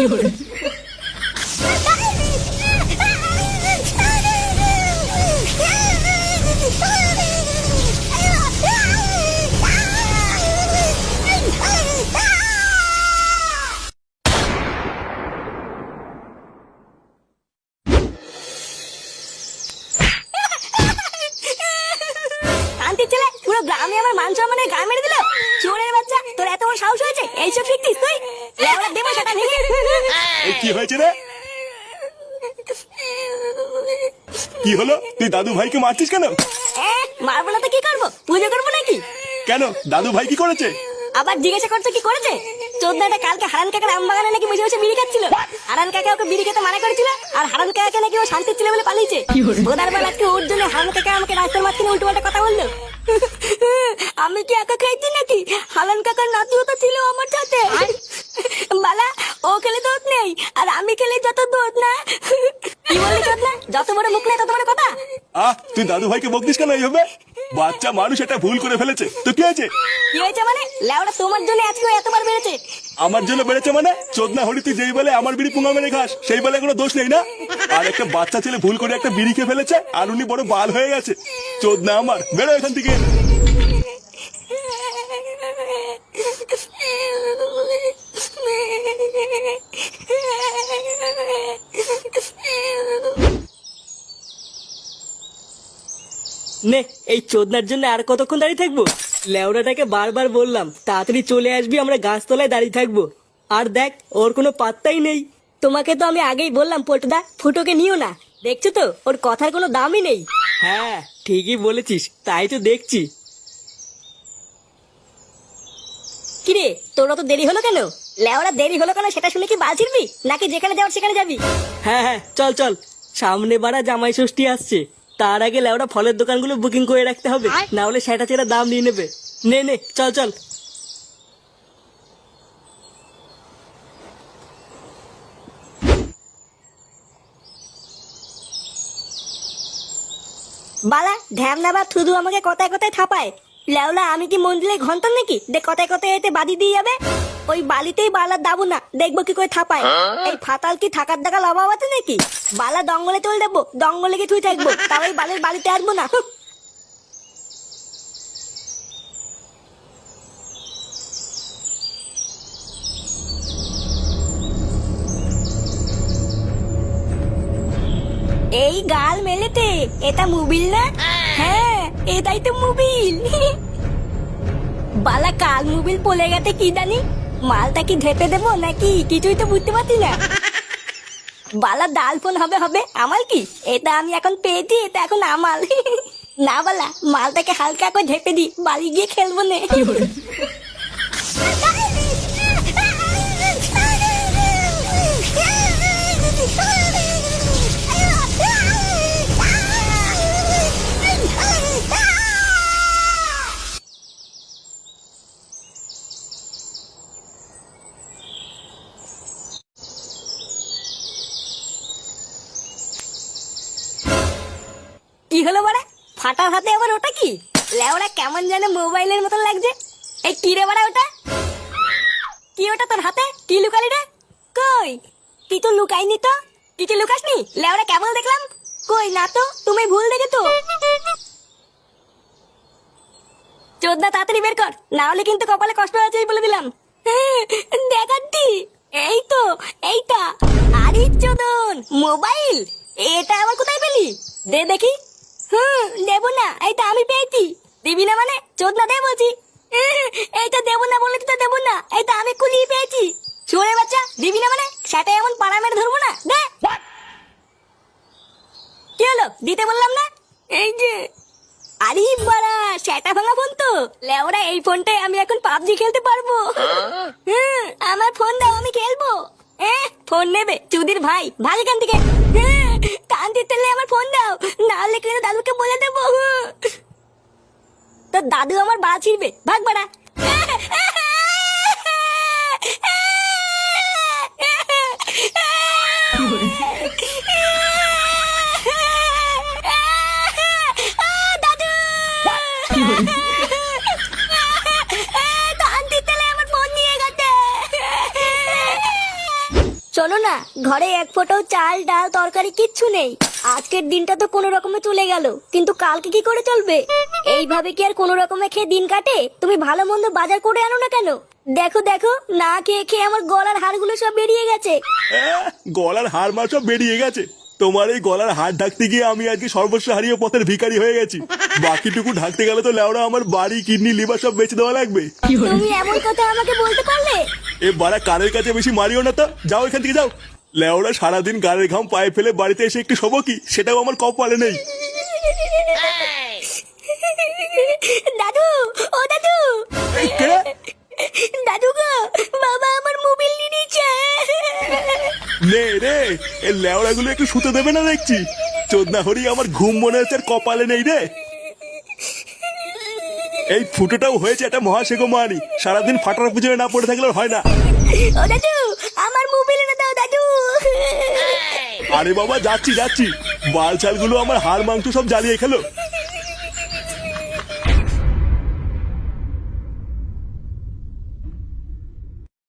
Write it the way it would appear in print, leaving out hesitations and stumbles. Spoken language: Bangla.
শান্তির ছেলে পুরো গ্রামে আমার মান সম্মানের গায়ে মেরে দিল। চোরের বাচ্চা, তোর এত বড় সাহস হয়েছে এইসব শিখছিস তুই? লেওড়া দেবো সেটা ভেঙে। কি হয়েছে রে? কি হলো? তুই দাদু ভাইকে মারছিস কেন? মারবো না তো কি করবো? পুজো করবো নাকি? কেন, দাদু ভাই কি করেছে? আবার জিজ্ঞাসা করছো কি করেছে? চোদ্দাটা কালকে হারান কাকার আম বাগানে নাকি বসে বসে বিড়ি খাচ্ছিল। হারান কাকা ওকে বিড়ি খেতে মানা করেছিল, আর হারান কাকাকে নাকি ও শান্তির ছেলে বলে পালিয়েছে। বোধার বেলা আজকে ওর জন্য হারান কাকা আমাকে রাস্তার মাঝখানে উল্টো পাল্টা কথা বললো। আমি কি একা খাইছি নাকি? হারান কাকার নাতিও তো ছিল আমার সাথে। বালা, ও খেলে দোষ নেই, আর আমি খেলে যত দোষ না। কি বললি চোদনা? যত বড় মুখ নেই তত বড় কথা। তুই দাদু ভাইকে বকতিস কেন এইভাবে? বাচ্চা মানুষ এটা ভুল করে ফেলেছে, তো কি হয়েছে? কি হয়েছে মানে? লেওড়া তোমার জন্য আজকে এতবার বেড়েছে। আমার জন্য বেড়েছে মানে? চোদনা হলি তুই যেই বলে আমার বিড়ি পুঙ্গা মেরে খাস, সেই বলে কোনো দোষ নেই না? আর একটা বাচ্চা ছেলে ভুল করে একটা বিড়ি খেয়ে ফেলেছে, আর উনি বড় বাল হয়ে গেছে। চোদনা আমার, বেরো এখান থেকে। নে, এই চোদনার জন্য আর কতক্ষণ দাঁড়িয়ে থাকবো? লেওড়াটাকে বারবার বললাম তাড়াতাড়ি চলে আসবি, আমরা গাছতলায় দাঁড়িয়ে থাকবো। আর দেখ, ওর কোনো পাত্তাই নেই। তোমাকে তো আমি আগেই বললাম পল্টুদা, ফুটোকে নিও না। দেখছো তো ওর কথার কোনো দামই নেই। হ্যাঁ, ঠিকই বলেছিস, তাই তো দেখছি। কিরে, তোর তো দেরি হলো কেন? লেওড়া দেরি হলো কেন সেটা শুনে কি বাল ছিড়বি, নাকি যেখানে যাওয়ার সেখানে যাবি? হ্যাঁ হ্যাঁ, চল চল, সামনে বাড়া জামাই ষষ্ঠী আসছে, তার আগে লেওড়া ফলের দোকানগুলো বুকিং করে রাখতে হবে, না হলে সেটা চেরা দাম নিয়ে নেবে। নে নে, চল চল। বালা ঢ্যামনা বা থুদু আমাকে কথায় কথায় থাপায়। লেওলা আমি কি মন্দিরে ঘন্টার নাকি যে কথায় কথায় এতে বাদি দিয়ে যাবে? ওই বালিতেই বালার দাবো না, দেখবো কি করে থাপায়। এই ফাতাল কি থাকার দেখা অভাব আছে নাকি? বালা দঙ্গলে চলে যাবো, দঙ্গলে গিয়ে থুই থাকবো, তাও ওই বালের বালিতে আসবো না। এই গাল মেলেতে এটা মোবিল না? হ্যাঁ, এটাই তো মোবিল। বালা কাল মোবিল পলে গেছে কি জানি, মালটা কি ঢেপে দেবো নাকি কিছুই তো বুঝতে পারছি না। বালা ডাল ফোন হবে হবে, আমার কি? এটা আমি এখন পেয়েছি, এটা এখন আমার। না বালা, মালটাকে হালকা করে ঢেপে দি, বাড়ি গিয়ে খেলবো না। কি হলো বাড়া? ফাটার হাতে আবার ওটা কি? লেওড়া কেমন যেন মোবাইলের মতন লাগছে। এই কি রে বাড়া ওটা? কি ওটা তোর হাতে? কি লুকালি রে? কই কিছু লুকাইনি তো। কিছু লুকাসনি? লেওড়া কেমন দেখলাম। কই না তো, তুমি ভুল দেখে তো। চোদ্দা তাড়াতাড়ি বের কর, না হলে কিন্তু কপালে কষ্ট আছে বলে দিলাম। দেখাচ্ছি, এই তো এইটা। আরে চোদন, মোবাইল এটা আবার কোথায় পেলি? দে দেখি। দেবো না, এইটা আমি পেয়েছি। দিবি না মানে? চোদনা দে বলছি। এইটা দেবো না বলে তো দেবো না, এইটা আমি কুলিয়ে পেয়েছি। শুনে বাচ্চা, দিবি না মানে? সেটা এমন পাড়া মেরে ধরবো না, দে। কি হলো, দিতে বললাম না? এই যে। আরে বাড়া, সেটা ভাঙা ফোন তো। লেওরা এই ফোনটাই আমি এখন পাবজি খেলতে পারবো। আমার ফোন দাও, আমি খেলবো। ফোন নেবে চুদির ভাই, ভাগ এখান থেকে। কান দিতে আমার ফোন দাও, নাহলে কিন্তু দাদুকে বলে দেবো। তো দাদু আমার বাল ছিড়বে, ভাগ বাড়া। শোনো না, ঘরে এক ফোঁটাও চাল ডাল তরকারি কিচ্ছু নেই। আজকের দিনটা তো কোনো রকমে চলে গেল, কিন্তু কালকে কি করে চলবে? এইভাবে কি আর কোনো রকমে খেয়ে দিন কাটে? তুমি ভালো মন্দ বাজার করে আনো না কেন? দেখো দেখো, না খেয়ে খেয়ে আমার গলার হাড়গুলো সব বেরিয়ে গেছে। গলার হাড় মার সব বেরিয়ে গেছে? তোমার এই গলার হাড় ঢাকতে গিয়ে আমি আজকে সর্বস্ব হারিয়ে পথের ভিখারি হয়ে গেছি। বাকিটুকু ঢাকতে গেলে তো লেওড়া আমার বাড়ি কিডনি লিভার সব বেঁচে দেওয়া লাগবে। তুমি এমন কথা আমাকে বলতে পারলে? এ বাড়া কানের কাছে বেশি মারিও না তো, যাও এখান থেকে যাও। লেওড়া সারাদিন গাড়ির ঘাম পায়ে ফেলে বাড়িতে এসে একটু শোবো কি, সেটাও আমার কপালে নেই। দাদু, ও দাদু, এই কে? দাদু গো, বাবা আমার মোবাইল নিয়ে নিচ্ছে। নে রে, এই লেওড়া গুলো একটু শুতে দেবে না দেখছি। চোদনা হরি আমার ঘুম মনে হচ্ছে আর কপালে নেই রে। এই ফুটোটাও হয়েছে একটা মহাশেখ মানি, সারাদিন ফাটার পিছনে না পড়ে থাকলে হয় না। ও দাদু, আমার মোবাইল এনে দাও দাদু। আরে বাবা যাচ্ছি যাচ্ছি, বাল চাল গুলো আমার হাড় মাংস সব জ্বালিয়ে খেলো।